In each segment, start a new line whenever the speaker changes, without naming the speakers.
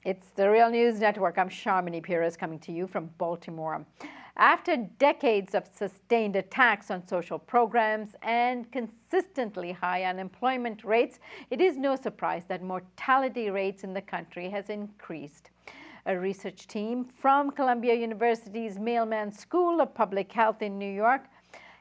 It's the Real News Network. I'm Sharmini Perez coming to you from Baltimore. After decades of sustained attacks on social programs and consistently high unemployment rates, it is no surprise that mortality rates in the country has increased. A research team from Columbia University's Mailman School of Public Health in New York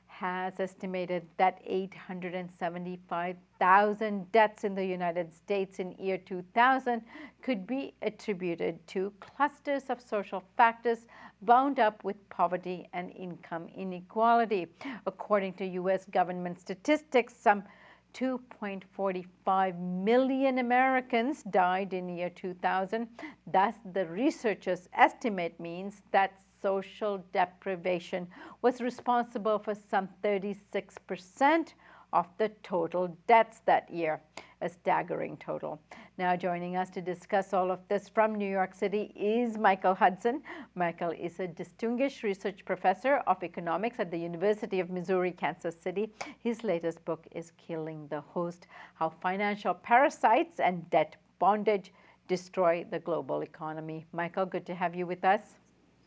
has estimated that 875,000 deaths in the United States in year 2000 could be attributed to clusters of social factors bound up with poverty and income inequality. According to U.S. government statistics, some 2.45 million Americans died in year 2000. Thus, the researchers' estimate means that social deprivation was responsible for some 36% of the total deaths that year, a staggering total. Now joining us to discuss all of this from New York City is Michael Hudson. Michael is a distinguished research professor of economics at the University of Missouri, Kansas City. His latest book is Killing the Host: How Financial Parasites and Debt Bondage Destroy the Global Economy. Michael, good to have you with us.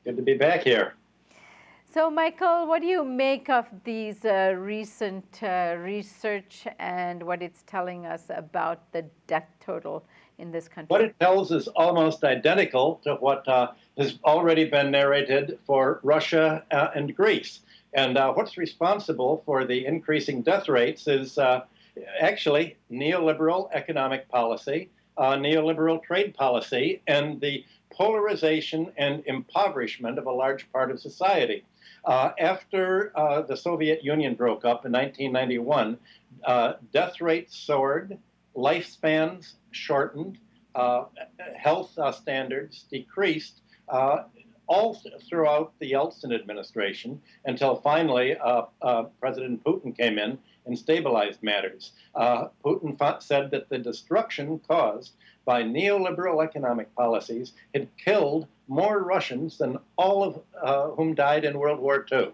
Good to be back here.
So, Michael, what do you make of these recent research and what it's telling us about the death total in this country?
What it tells is almost identical to what has already been narrated for Russia and Greece. And what's responsible for the increasing death rates is actually neoliberal economic policy, neoliberal trade policy, and the polarization and impoverishment of a large part of society. After the Soviet Union broke up in 1991, death rates soared, lifespans shortened, health standards decreased, all throughout the Yeltsin administration until finally President Putin came in and stabilized matters. Putin said that the destruction caused by neoliberal economic policies had killed more Russians than all of whom died in World War II,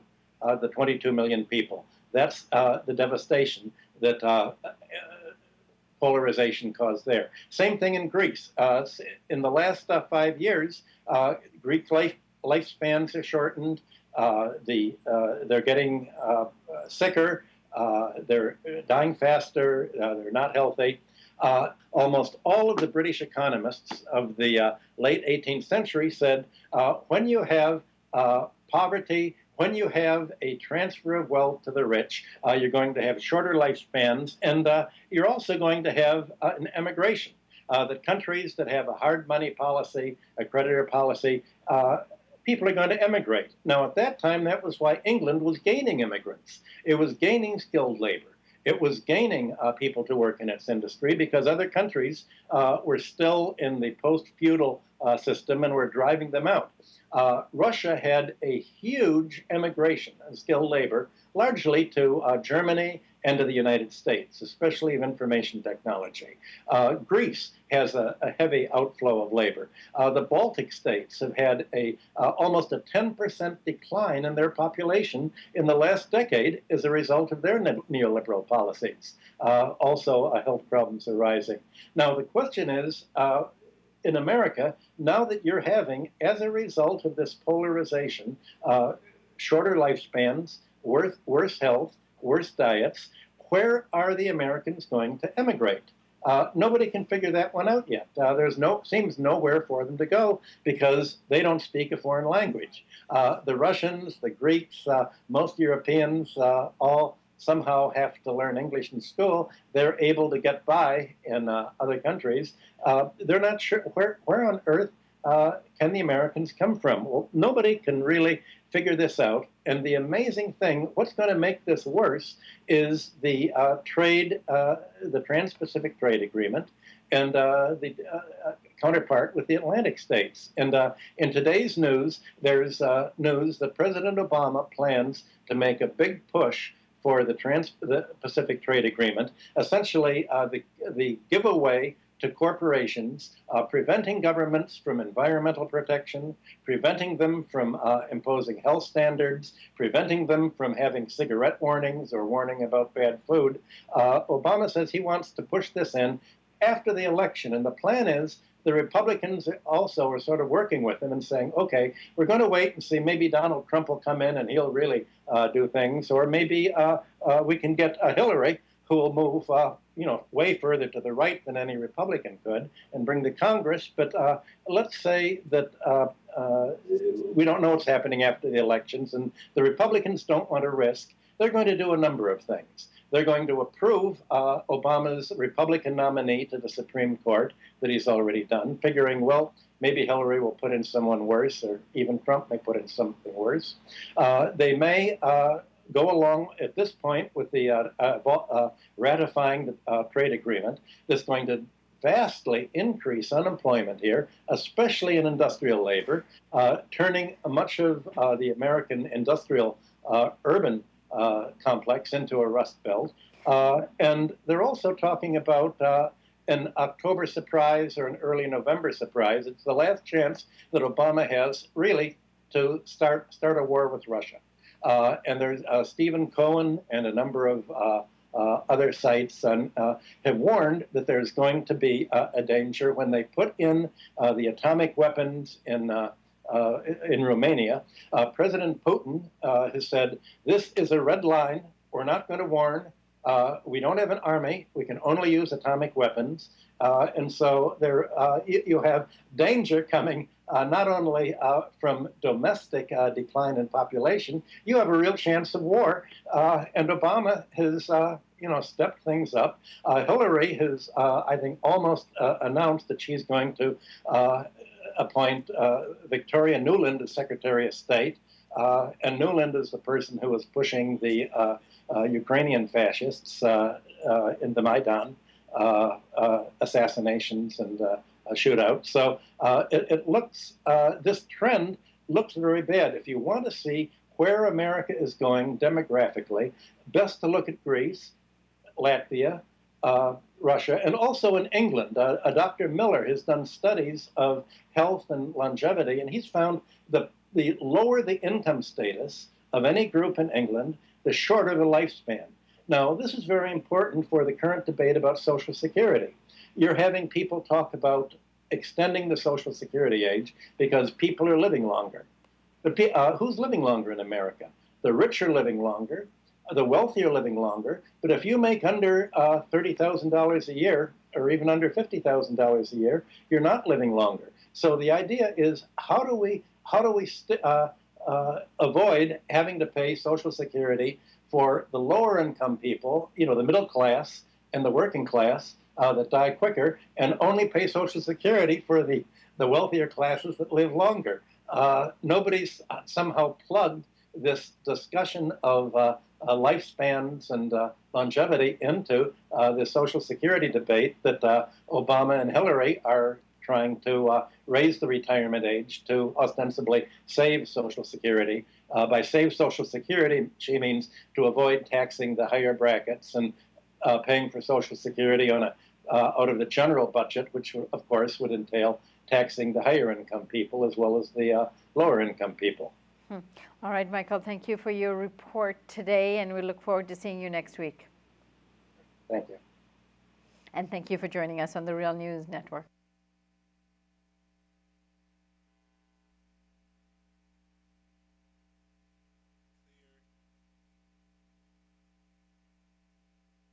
the 22 million people. That's the devastation that polarization caused there. Same thing in Greece. In the last 5 years, Greek lifespans are shortened. They're getting sicker. They're dying faster. They're not healthy. Almost all of the British economists of the late 18th century said, when you have poverty, when you have a transfer of wealth to the rich, you're going to have shorter lifespans, and you're also going to have an emigration. The countries that have a hard money policy, a creditor policy, people are going to emigrate. Now, at that time, that was why England was gaining immigrants. It was gaining skilled labor. It was gaining people to work in its industry because other countries were still in the post-feudal system and were driving them out. Russia had a huge emigration of skilled labor, largely to Germany and to the United States, especially of information technology. Greece has a heavy outflow of labor. The Baltic States have had almost a 10% decline in their population in the last decade as a result of their neoliberal policies. Also, health problems are rising. Now, the question is, in America, now that you're having, as a result of this polarization, shorter lifespans, worse health, worse diets, where are the Americans going to emigrate? Nobody can figure that one out yet. Seems nowhere for them to go because they don't speak a foreign language. The Russians, the Greeks, most Europeans all somehow have to learn English in school. They're able to get by in other countries. They're not sure where on earth can the Americans come from? Well, nobody can really figure this out. And the amazing thing, what's going to make this worse, is the Trans-Pacific Trade Agreement and the counterpart with the Atlantic states. And in today's news, there's news that President Obama plans to make a big push for the Pacific Trade Agreement, essentially the giveaway to corporations, preventing governments from environmental protection, preventing them from imposing health standards, preventing them from having cigarette warnings or warning about bad food. Obama says he wants to push this in after the election, and the plan is the Republicans also are sort of working with them and saying, okay, we're going to wait and see. Maybe Donald Trump will come in and he'll really do things, or maybe we can get Hillary, who will move, way further to the right than any Republican could, and bring the Congress. But let's say that we don't know what's happening after the elections, and the Republicans don't want to risk. They're going to do a number of things. They're going to approve Obama's Republican nominee to the Supreme Court that he's already done, figuring, well, maybe Hillary will put in someone worse, or even Trump may put in something worse. They may go along at this point with the ratifying the trade agreement that's going to vastly increase unemployment here, especially in industrial labor, turning much of the American industrial urban complex into a rust belt. And they're also talking about an October surprise or an early November surprise. It's the last chance that Obama has really to start a war with Russia. And there's Stephen Cohen and a number of other sites have warned that there's going to be a danger when they put in the atomic weapons in Romania. President Putin has said, this is a red line. We're not going to warn. We don't have an army. We can only use atomic weapons. And so there, you have danger coming not only from domestic decline in population, you have a real chance of war. And Obama has, stepped things up. Hillary has, I think, almost announced that she's going to appoint Victoria Nuland as Secretary of State. And Nuland is the person who was pushing the Ukrainian fascists in the Maidan assassinations and shootouts. So it looks, this trend looks very bad. If you want to see where America is going demographically, best to look at Greece, Latvia, Russia, and also in England. Dr. Miller has done studies of health and longevity, and he's found the lower the income status of any group in England, the shorter the lifespan. Now, this is very important for the current debate about Social Security. You're having people talk about extending the Social Security age because people are living longer. But who's living longer in America? The rich are living longer, the wealthy are living longer, but if you make under $30,000 a year, or even under $50,000 a year, you're not living longer. So the idea is, how do we avoid having to pay Social Security for the lower income people, the middle class and the working class that die quicker, and only pay Social Security for the wealthier classes that live longer? Nobody's somehow plugged this discussion of lifespans and longevity into the Social Security debate that Obama and Hillary are trying to raise the retirement age to ostensibly save Social Security. By save Social Security, she means to avoid taxing the higher brackets and paying for Social Security on out of the general budget, which of course would entail taxing the higher income people as well as the lower income people.
All right, Michael, thank you for your report today, and we look forward to seeing you next week.
Thank you.
And thank you for joining us on the Real News Network.